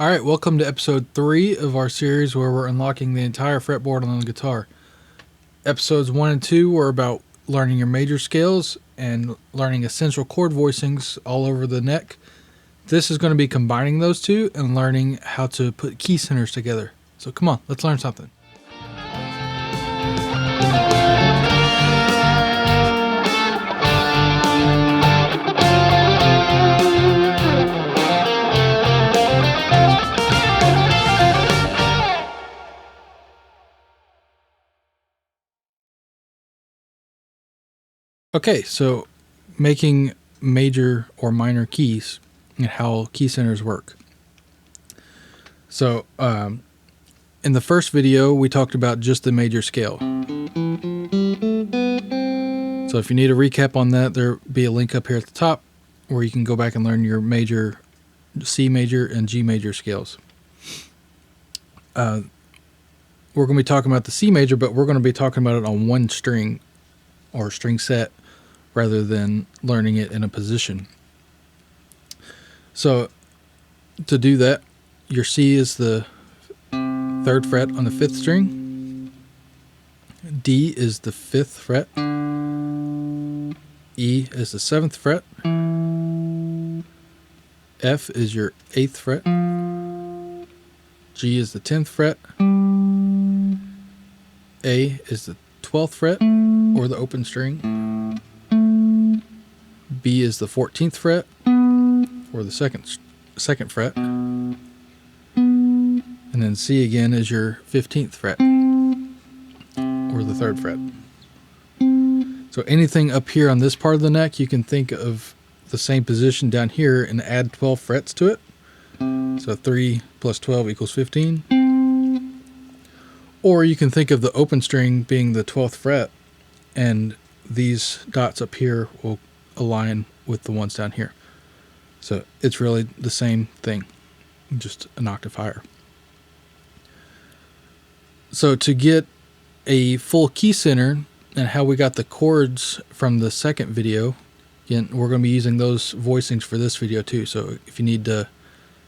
Alright, welcome to episode 3 of our series where we're unlocking the entire fretboard on the guitar. Episodes 1 and 2 were about learning your major scales and learning essential chord voicings all over the neck. This is going to be combining those two and learning how to put key centers together. So come on, let's learn something. Okay, so making major or minor keys and how key centers work. So in the first video, we talked about just the major scale. So if you need a recap on that, there'll be a link up here at the top where you can go back and learn your major, C major and G major scales. We're going to be talking about the C major, but we're going to be talking about it on one string or string set rather than learning it in a position. So to do that, your C is the 3rd fret on the 5th string. D is the 5th fret. E is the 7th fret. F is your 8th fret. G is the 10th fret. A is the 12th fret or the open string. B is the 14th fret or the second fret. And then C again is your 15th fret or the 3rd fret. So anything up here on this part of the neck, you can think of the same position down here and add 12 frets to it. So 3 plus 12 equals 15. Or you can think of the open string being the 12th fret, and these dots up here will align with the ones down here. So it's really the same thing, just an octave higher. So to get a full key center and how we got the chords from the second video, again, we're going to be using those voicings for this video too. So if you need to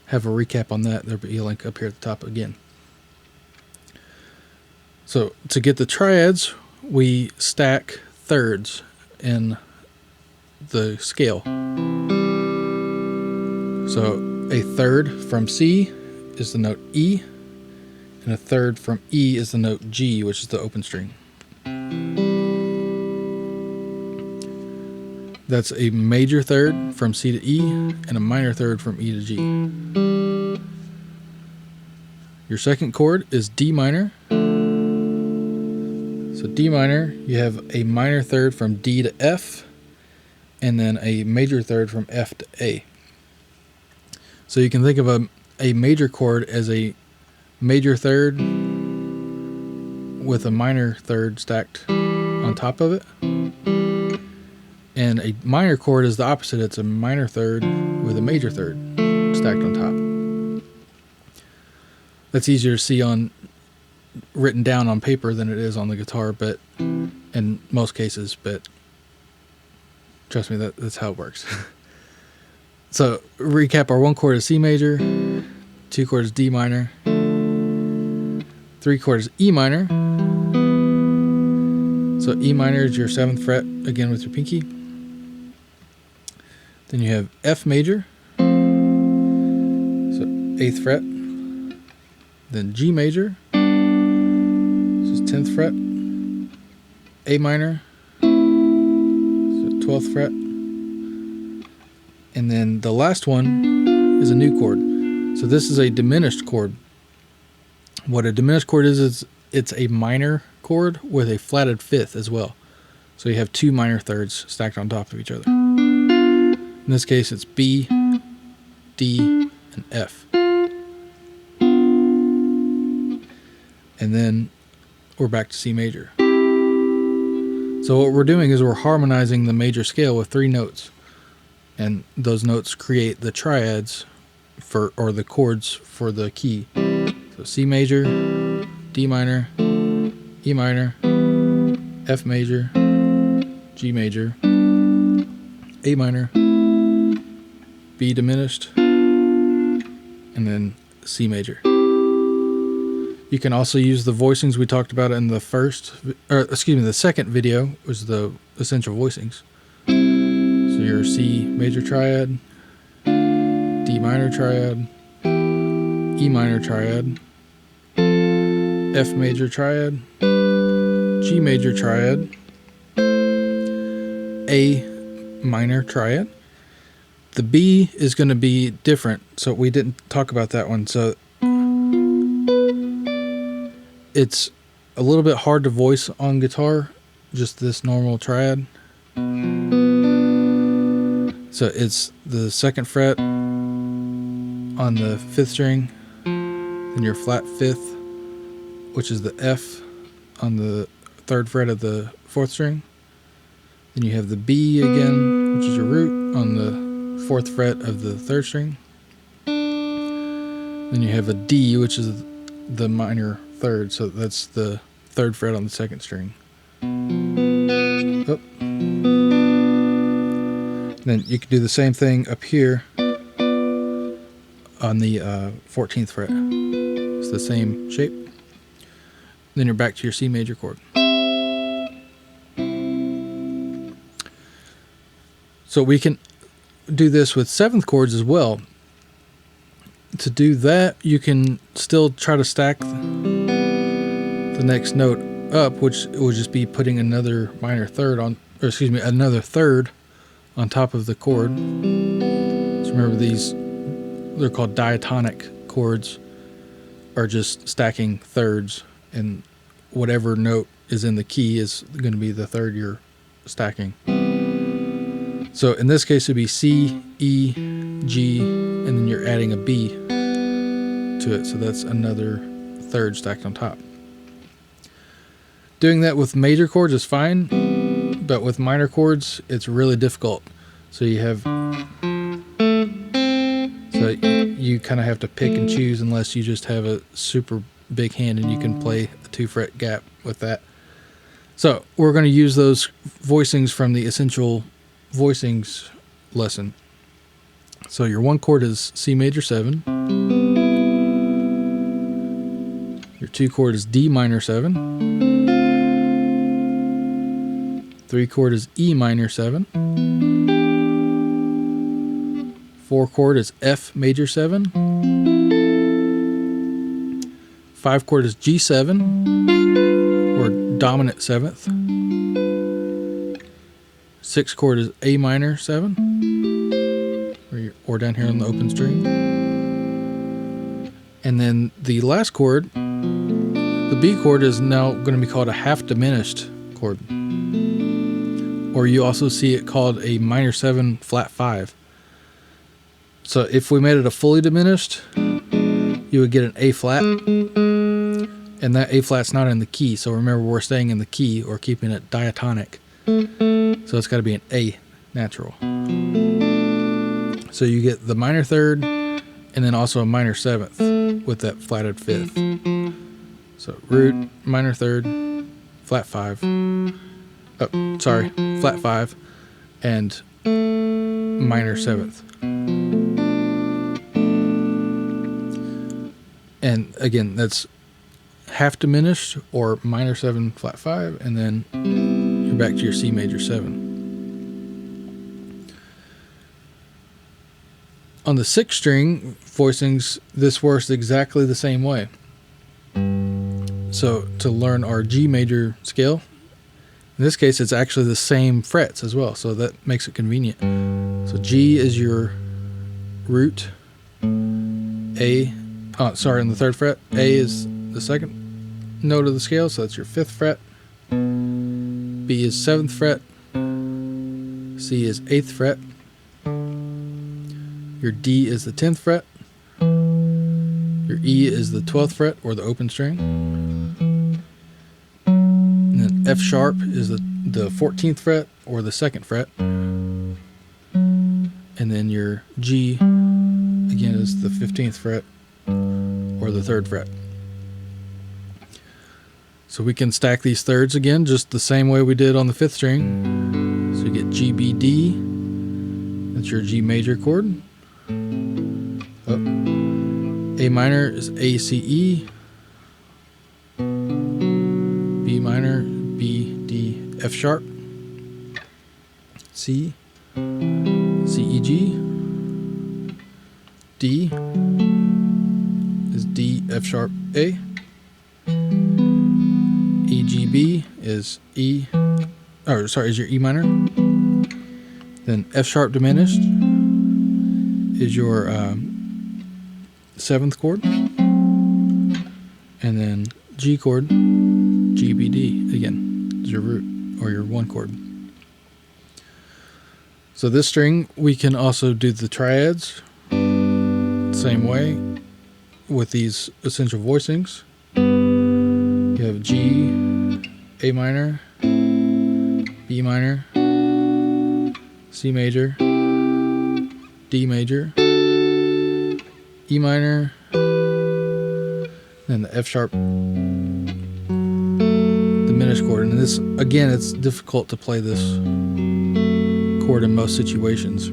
have a recap on that, there'll be a link up here at the top again. So to get the triads, we stack thirds in the scale. So a third from C is the note E, and a third from E is the note G, which is the open string. That's a major third from C to E and a minor third from E to G. Your second chord is D minor. So D minor, you have a minor third from D to F, and then a major third from F to A. So you can think of a major chord as a major third with a minor third stacked on top of it. And a minor chord is the opposite. It's a minor third with a major third stacked on top. That's easier to see written down on paper than it is on the guitar, but in most cases, but trust me, that's how it works. So recap, our one chord is C major, 2 chords D minor, 3 chords E minor. So E minor is your 7th fret, again with your pinky. Then you have F major, so 8th fret. Then G major, this is 10th fret. A minor, so 12th fret. And then the last one is a new chord. So this is a diminished chord. What a diminished chord is it's a minor chord with a flatted 5th as well. So you have 2 minor thirds stacked on top of each other. In this case, it's B, D, and F. And then we're back to C major. So what we're doing is we're harmonizing the major scale with 3 notes. And those notes create the triads or the chords for the key. So C major, D minor, E minor, F major, G major, A minor, B diminished, and then C major. You can also use the voicings we talked about in the the second video, was the essential voicings. So your C major triad, D minor triad, E minor triad, F major triad, G major triad, A minor triad. The B is going to be different, so we didn't talk about that one. So it's a little bit hard to voice on guitar, just this normal triad. So it's the 2nd fret on the 5th string, then your flat 5th, which is the F on the 3rd fret of the 4th string. Then you have the B again, which is your root, on the 4th fret of the 3rd string. Then you have a D, which is the minor 3rd, so that's the 3rd fret on the 2nd string. Oh. Then you can do the same thing up here on the 14th fret. It's the same shape. Then you're back to your C major chord. So we can do this with 7th chords as well. To do that, you can still try to stack the next note up, which would just be putting another minor 3rd on, or excuse me, another 3rd on top of the chord. So remember, these, they're called diatonic chords, are just stacking 3rds, and whatever note is in the key is going to be the 3rd you're stacking. So in this case, it'd be C, E, G, and then you're adding a B to it. So that's another 3rd stacked on top. Doing that with major chords is fine, but with minor chords, it's really difficult. So you have, you kind of have to pick and choose, unless you just have a super big hand and you can play a 2-fret gap with that. So we're going to use those voicings from the essential voicings lesson. So your 1 chord is C major 7. Your 2 chord is D minor 7. 3 chord is E minor 7. 4 chord is F major 7. 5 chord is G7, or dominant 7th. 6 chord is A minor 7, or down here on the open string. And then the last chord, the B chord, is now going to be called a half diminished chord. Or you also see it called a minor 7 flat 5. So if we made it a fully diminished, you would get an A flat, and that A flat's not in the key. So remember, we're staying in the key or keeping it diatonic. So it's got to be an A natural. So you get the minor 3rd, and then also a minor 7th with that flatted 5th. So root, minor 3rd, flat 5. Oh, sorry, flat 5, and minor 7th. And again, that's half diminished, or minor 7 flat 5, and then you're back to your C major 7. On the 6th string voicings, this works exactly the same way. So to learn our G major scale, in this case, it's actually the same frets as well, so that makes it convenient. So G is your root, A, on the 3rd fret, A is the 2nd note of the scale, so that's your 5th fret. B is 7th fret. C is 8th fret. Your D is the 10th fret. Your E is the 12th fret, or the open string. And then F sharp is the 14th fret, or the 2nd fret. And then your G, again, is the 15th fret, or the 3rd fret. So we can stack these 3rds again, just the same way we did on the 5th string. So you get G, B, D. That's your G major chord. Up. A A minor is A, C, E. B minor, B, D, F sharp. C, C, E, G. D is D, F sharp, A. E, G, B is E, or sorry, is your E minor. Then F sharp diminished is your 7th chord. And then G chord, G, B, D again is your root or your 1 chord. So this string, we can also do the triads same way with these essential voicings. You have G, A minor, B minor, C major, D major, E minor, then the F sharp diminished chord. And this, again, it's difficult to play this chord in most situations,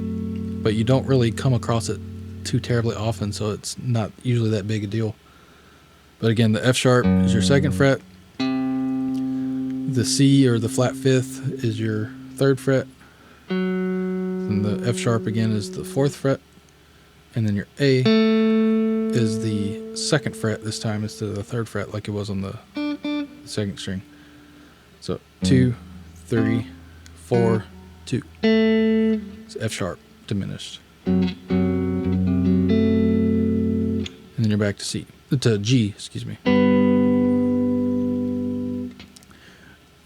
but you don't really come across it too terribly often, so it's not usually that big a deal. But again, the F sharp is your 2nd fret, the C or the flat 5th is your 3rd fret, and the F sharp again is the 4th fret, and then your A is the 2nd fret this time instead of the 3rd fret like it was on the 2nd string. So 2, 3, 4, 2. It's F sharp diminished. And then you're back to G, excuse me.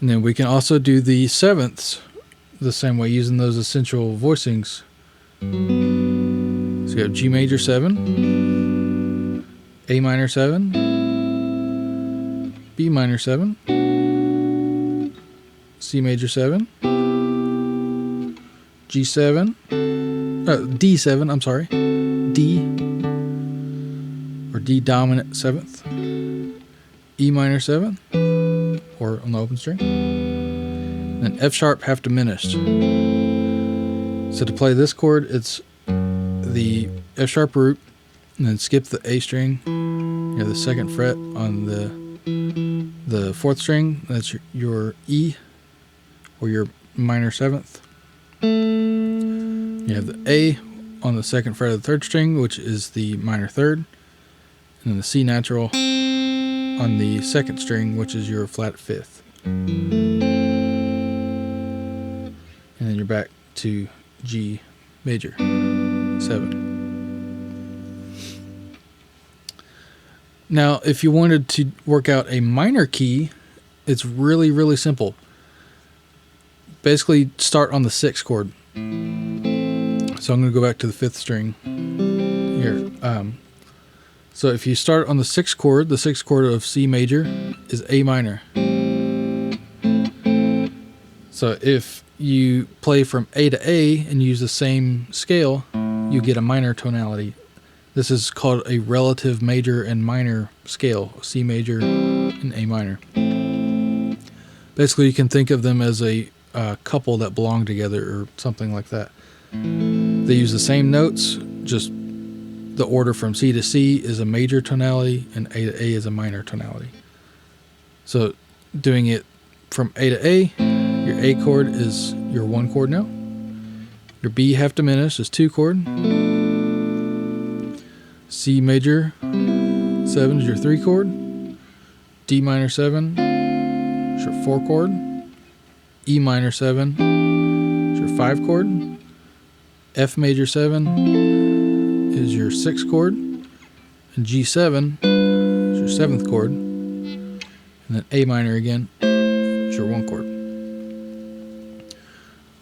And then we can also do the 7ths the same way using those essential voicings. So you have G major 7, A minor 7, B minor 7, C major 7, G7, D7, I'm sorry, D, or D dominant 7th, E minor 7th, or on the open string, and then F sharp half diminished. So to play this chord, it's the F sharp root, and then skip the A string. You have the 2nd fret on the 4th string. That's your E, or your minor 7th. You have the A on the 2nd fret of the 3rd string, which is the minor 3rd, and then the C natural on the 2nd string, which is your flat 5th. And then you're back to G major 7. Now, if you wanted to work out a minor key, it's really, really simple. Basically, start on the 6th chord. So I'm going to go back to the 5th string here. So if you start on the 6th chord, the 6th chord of C major is A minor. So if you play from A to A and use the same scale, you get a minor tonality. This is called a relative major and minor scale, C major and A minor. Basically, you can think of them as a couple that belong together or something like that. They use the same notes, just the order from C to C is a major tonality and A to A is a minor tonality. So doing it from A to A, your A chord is your 1 chord now. Your B half diminished is 2 chord. C major 7 is your 3 chord. D minor 7 is your 4 chord. E minor 7 is your 5 chord. F major 7 is your 6th chord. And G7 is your 7th chord. And then A minor again is your 1 chord.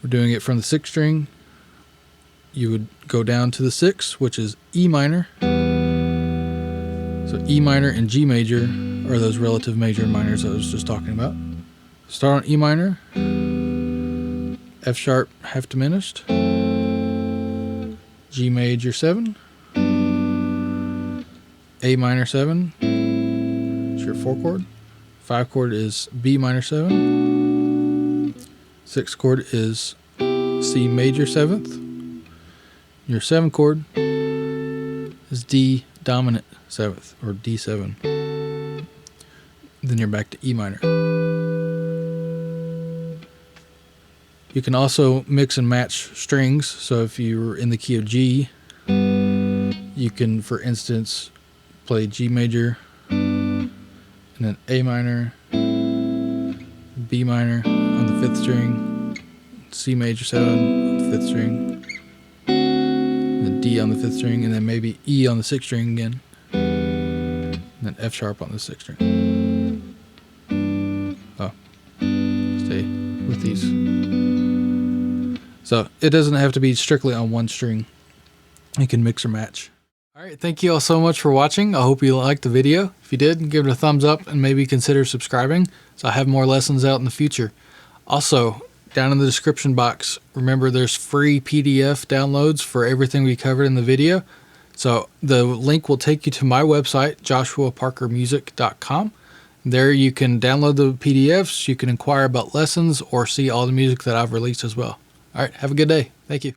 We're doing it from the 6th string. You would go down to the 6th, which is E minor. So E minor and G major are those relative major and minors I was just talking about. Start on E minor, F sharp half diminished, G major 7, A minor 7 is your 4 chord, 5 chord is B minor 7, 6 chord is C major 7th, your 7 chord is D dominant 7th, or D7. Then you're back to E minor. You can also mix and match strings. So if you're in the key of G, you can, for instance, play G major, and then A minor, B minor on the 5th string, C major 7 on the 5th string, and then D on the 5th string, and then maybe E on the 6th string again, and then F sharp on the 6th string. Oh, stay with these. So it doesn't have to be strictly on one string. You can mix or match. Alright, thank you all so much for watching. I hope you liked the video. If you did, give it a thumbs up and maybe consider subscribing so I have more lessons out in the future. Also, down in the description box, remember there's free PDF downloads for everything we covered in the video. So the link will take you to my website, joshuaparkermusic.com. There you can download the PDFs, you can inquire about lessons, or see all the music that I've released as well. Alright, have a good day. Thank you.